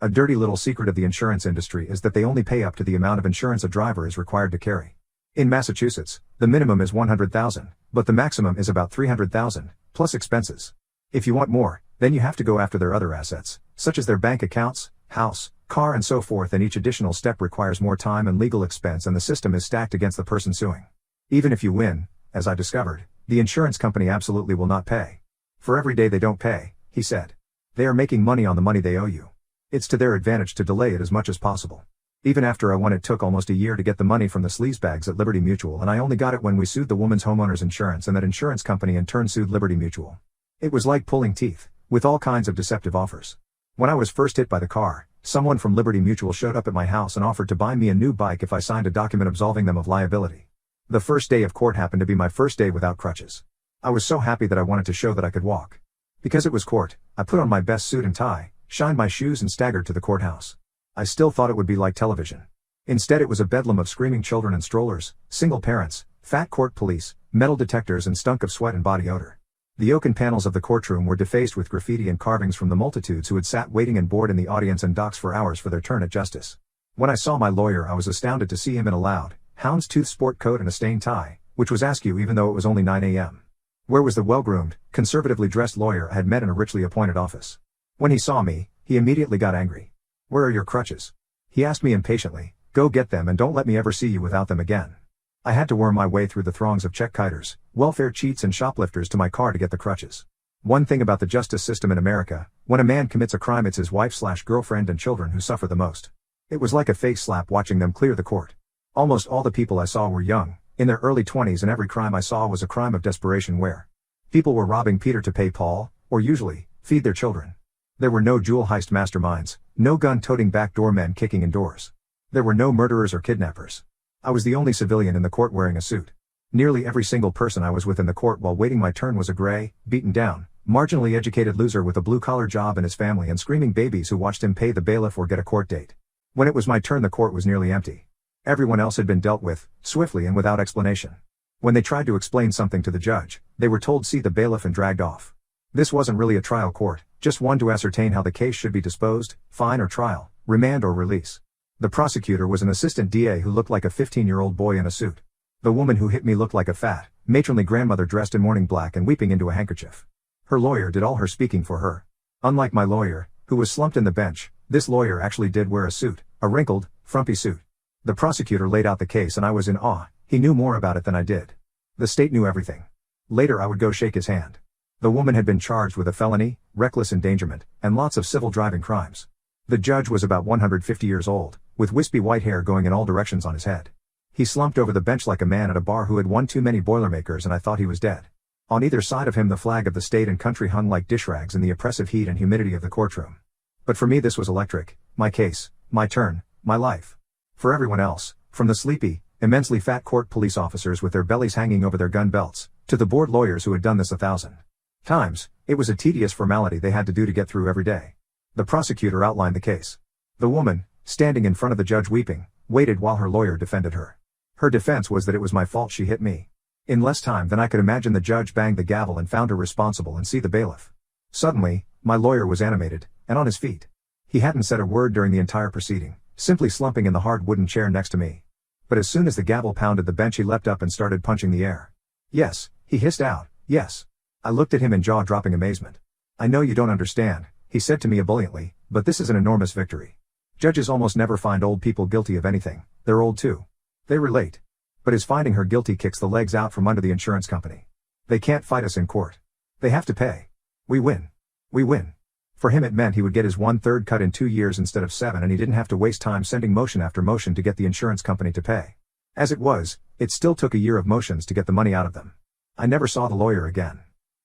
A dirty little secret of the insurance industry is that they only pay up to the amount of insurance a driver is required to carry. In Massachusetts, the minimum is $100,000, but the maximum is about $300,000, plus expenses. If you want more, then you have to go after their other assets, such as their bank accounts, house, car and so forth, and each additional step requires more time and legal expense, and the system is stacked against the person suing. Even if you win, as I discovered, the insurance company absolutely will not pay. For every day they don't pay, he said. They are making money on the money they owe you. It's to their advantage to delay it as much as possible. Even after I won, it took almost a year to get the money from the sleazebags at Liberty Mutual, and I only got it when we sued the woman's homeowner's insurance, and that insurance company in turn sued Liberty Mutual. It was like pulling teeth, with all kinds of deceptive offers. When I was first hit by the car, someone from Liberty Mutual showed up at my house and offered to buy me a new bike if I signed a document absolving them of liability. The first day of court happened to be my first day without crutches. I was so happy that I wanted to show that I could walk. Because it was court, I put on my best suit and tie, shined my shoes and staggered to the courthouse. I still thought it would be like television. Instead it was a bedlam of screaming children and strollers, single parents, fat court police, metal detectors and stunk of sweat and body odor. The oaken panels of the courtroom were defaced with graffiti and carvings from the multitudes who had sat waiting and bored in the audience and docks for hours for their turn at justice. When I saw my lawyer, I was astounded to see him in a loud, houndstooth sport coat and a stained tie, which was askew even though it was only 9 a.m. Where was the well-groomed, conservatively dressed lawyer I had met in a richly appointed office? When he saw me, he immediately got angry. "Where are your crutches?" he asked me impatiently. "Go get them and don't let me ever see you without them again." I had to worm my way through the throngs of check-kiters, welfare cheats and shoplifters to my car to get the crutches. One thing about the justice system in America, when a man commits a crime, it's his wife/girlfriend and children who suffer the most. It was like a face slap watching them clear the court. Almost all the people I saw were young, in their early 20s, and every crime I saw was a crime of desperation where people were robbing Peter to pay Paul, or usually, feed their children. There were no jewel heist masterminds, no gun-toting backdoor men kicking in doors. There were no murderers or kidnappers. I was the only civilian in the court wearing a suit. Nearly every single person I was with in the court while waiting my turn was a gray, beaten down, marginally educated loser with a blue-collar job and his family and screaming babies who watched him pay the bailiff or get a court date. When it was my turn, the court was nearly empty. Everyone else had been dealt with, swiftly and without explanation. When they tried to explain something to the judge, they were told see the bailiff and dragged off. This wasn't really a trial court, just one to ascertain how the case should be disposed, fine or trial, remand or release. The prosecutor was an assistant DA who looked like a 15-year-old boy in a suit. The woman who hit me looked like a fat, matronly grandmother dressed in mourning black and weeping into a handkerchief. Her lawyer did all her speaking for her. Unlike my lawyer, who was slumped in the bench, this lawyer actually did wear a suit, a wrinkled, frumpy suit. The prosecutor laid out the case and I was in awe. He knew more about it than I did. The state knew everything. Later I would go shake his hand. The woman had been charged with a felony, reckless endangerment, and lots of civil driving crimes. The judge was about 150 years old, with wispy white hair going in all directions on his head. He slumped over the bench like a man at a bar who had won too many Boilermakers, and I thought he was dead. On either side of him the flag of the state and country hung like dish rags in the oppressive heat and humidity of the courtroom. But for me this was electric, my case, my turn, my life. For everyone else, from the sleepy, immensely fat court police officers with their bellies hanging over their gun belts, to the bored lawyers who had done this 1,000 times, it was a tedious formality they had to do to get through every day. The prosecutor outlined the case. The woman, standing in front of the judge weeping, waited while her lawyer defended her. Her defense was that it was my fault she hit me. In less time than I could imagine, the judge banged the gavel and found her responsible and see the bailiff. Suddenly, my lawyer was animated, and on his feet. He hadn't said a word during the entire proceeding, simply slumping in the hard wooden chair next to me. But as soon as the gavel pounded the bench, he leapt up and started punching the air. "Yes," he hissed out, "yes." I looked at him in jaw-dropping amazement. "I know you don't understand," he said to me ebulliently, "but this is an enormous victory. Judges almost never find old people guilty of anything. They're old too. They relate. But his finding her guilty kicks the legs out from under the insurance company. They can't fight us in court. They have to pay. We win. We win." For him it meant he would get his 1/3 cut in 2 years instead of 7, and he didn't have to waste time sending motion after motion to get the insurance company to pay. As it was, it still took a year of motions to get the money out of them. I never saw the lawyer again.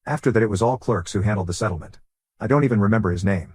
After that it was all clerks who handled the settlement. I don't even remember his name.